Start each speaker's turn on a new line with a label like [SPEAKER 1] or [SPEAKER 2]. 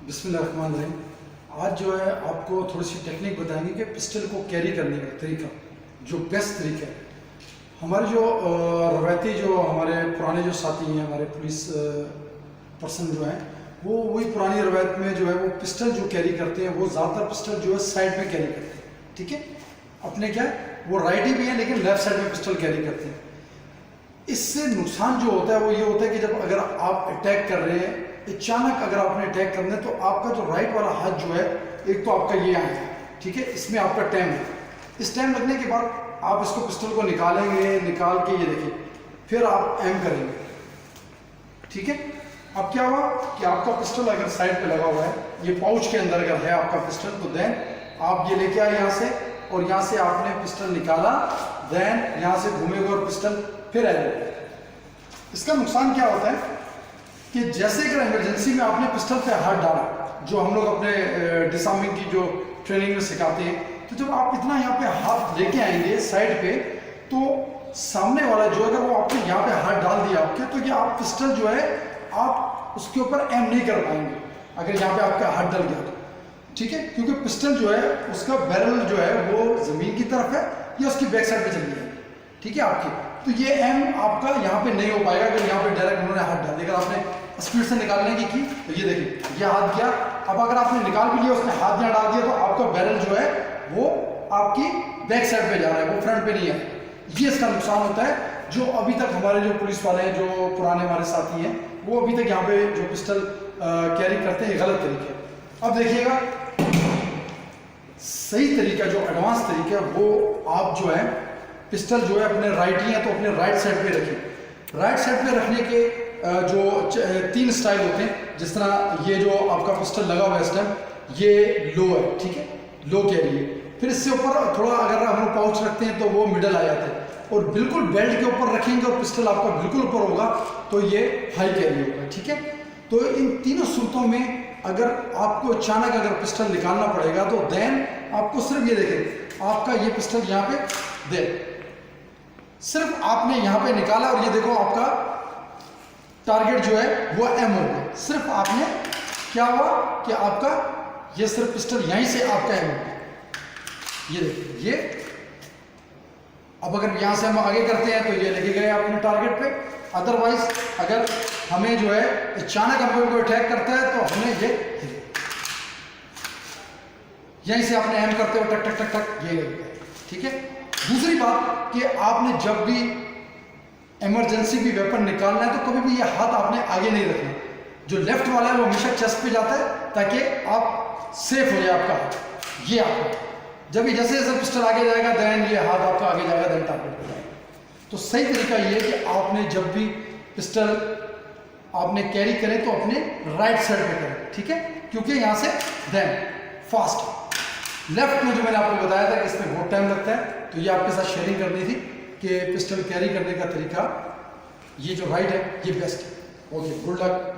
[SPEAKER 1] बिस्मिल्लाहिर्रहमानिर्रहीम। आज जो है आपको थोड़ी सी टेक्निक बताएंगे कि पिस्टल को कैरी करने का तरीका, जो बेस्ट तरीका है। हमारे जो रवायती जो हमारे पुराने जो साथी हैं, हमारे पुलिस पर्सन जो हैं, वो वही पुरानी रवायत में जो है वो पिस्टल जो कैरी करते हैं, वो ज़्यादातर पिस्टल जो है साइड में कैरी करते हैं। ठीक है, अपने क्या वो राइट ही भी है लेकिन लेफ्ट साइड में पिस्टल कैरी करते हैं। इससे नुकसान जो होता है वो ये होता है कि जब अगर आप अटैक कर रहे हैं, अचानक अगर आपने अटैक करना है तो आपका जो राइट वाला हाथ जो है, एक तो आपका ये आएगा, ठीक है, इसमें आपका टाइम है। इस टाइम लगने के बाद आप इसको पिस्टल को निकालेंगे, निकाल के ये देखिए, फिर आप एम करेंगे। ठीक है, अब क्या हुआ कि आपका पिस्टल अगर साइड पे लगा हुआ है, ये पाउच के अंदर अगर है आपका पिस्टल, तो देन आप ये लेके आए यहाँ से, और यहाँ से आपने पिस्टल निकाला, देन यहाँ से घूमेगा और पिस्टल फिर आएगा। इसका नुकसान क्या होता है कि जैसे अगर इमरजेंसी में आपने पिस्टल पे हाथ डाला, जो हम लोग अपने डिसआर्मिंग की जो ट्रेनिंग में सिखाते हैं, तो जब आप इतना यहाँ पे हाथ लेके आएंगे साइड पे, तो सामने वाला जो अगर वो आपने यहाँ पे हाथ डाल दिया आपके, तो ये आप पिस्टल जो है आप उसके ऊपर एम नहीं कर पाएंगे अगर यहाँ पे आपका हाथ डल गया तो। ठीक है, क्योंकि पिस्टल जो है उसका बैरल जो है वो जमीन की तरफ है या उसकी बैक साइड पे चली जाएगी। ठीक है आपकी, तो ये एम आपका यहाँ पे नहीं हो पाएगा अगर यहाँ पे डायरेक्ट उन्होंने हाथ डाल दिया। अगर आपने स्पीड से निकालने की तो ये देखिए, ये हाथ गया, अब अगर आपने निकाल भी लिया, उसने हाथ यहाँ डाल दिया, तो आपका बैरल जो है वो आपकी बैक साइड पे जा रहा है, वो फ्रंट पे नहीं है। ये इसका नुकसान होता है। जो अभी तक हमारे जो पुलिस वाले हैं, जो पुराने हमारे साथी हैं, वो अभी तक यहाँ पे जो पिस्टल कैरी करते हैं, गलत तरीके। अब देखिएगा सही तरीका, जो एडवांस तरीका, वो आप जो है पिस्टल जो है अपने राइट ही है तो अपने राइट साइड पे रखें। राइट साइड पे रखने के जो 3 स्टाइल होते हैं। जिस तरह ये जो आपका पिस्टल लगा हुआ है इस टाइम, ये लो है, ठीक है, लो कैरी है। फिर इससे ऊपर थोड़ा अगर हम लोग पाउच रखते हैं तो वो मिडल आ जाता है, और बिल्कुल बेल्ट के ऊपर रखेंगे और पिस्टल आपका बिल्कुल ऊपर होगा तो ये हाई कैरी होगा। ठीक है, तो इन तीनों सूरतों में अगर आपको अचानक अगर पिस्टल निकालना पड़ेगा, तो देन आपको सिर्फ ये देखें, आपका ये पिस्टल यहाँ पे दे, सिर्फ आपने यहाँ पे निकाला और ये देखो आपका टारगेट जो है वो एम हो गया। सिर्फ आपने क्या हुआ कि आपका ये सिर्फ पिस्टल यहीं से आपका एम हो गया। ये देखिए, ये अब अगर यहाँ से हम आगे करते हैं तो ये लेके गए अपने टारगेट पे। अदरवाइज अगर हमें जो है अचानक हम लोगों को अटैक करता है तो हमें ये यहीं से अपने एम करते हुए टक टक टक टक ये। ठीक है, दूसरी बात कि आपने जब भी इमरजेंसी भी वेपन निकालना है तो कभी भी ये हाथ आपने आगे नहीं रखना। जो लेफ्ट वाला है वो हमेशा चेस्ट पे जाता है ताकि आप सेफ हो जाए आपका हाथ। ये आपका जब भी जैसे जैसे पिस्टल आगे जाएगा, देन ये हाथ आपका आगे जाएगा, देन टारगेट पे जाएगा। तो सही तरीका ये है कि आपने जब भी पिस्टल आपने कैरी करें तो अपने राइट साइड पे करें। ठीक है, क्योंकि यहाँ से देन फास्ट। लेफ्ट में जो मैंने आपको बताया था कि इसमें बहुत टाइम लगता है, तो ये आपके साथ शेयरिंग करनी थी कि पिस्टल कैरी करने का तरीका ये जो राइट है ये बेस्ट है। Okay, good luck.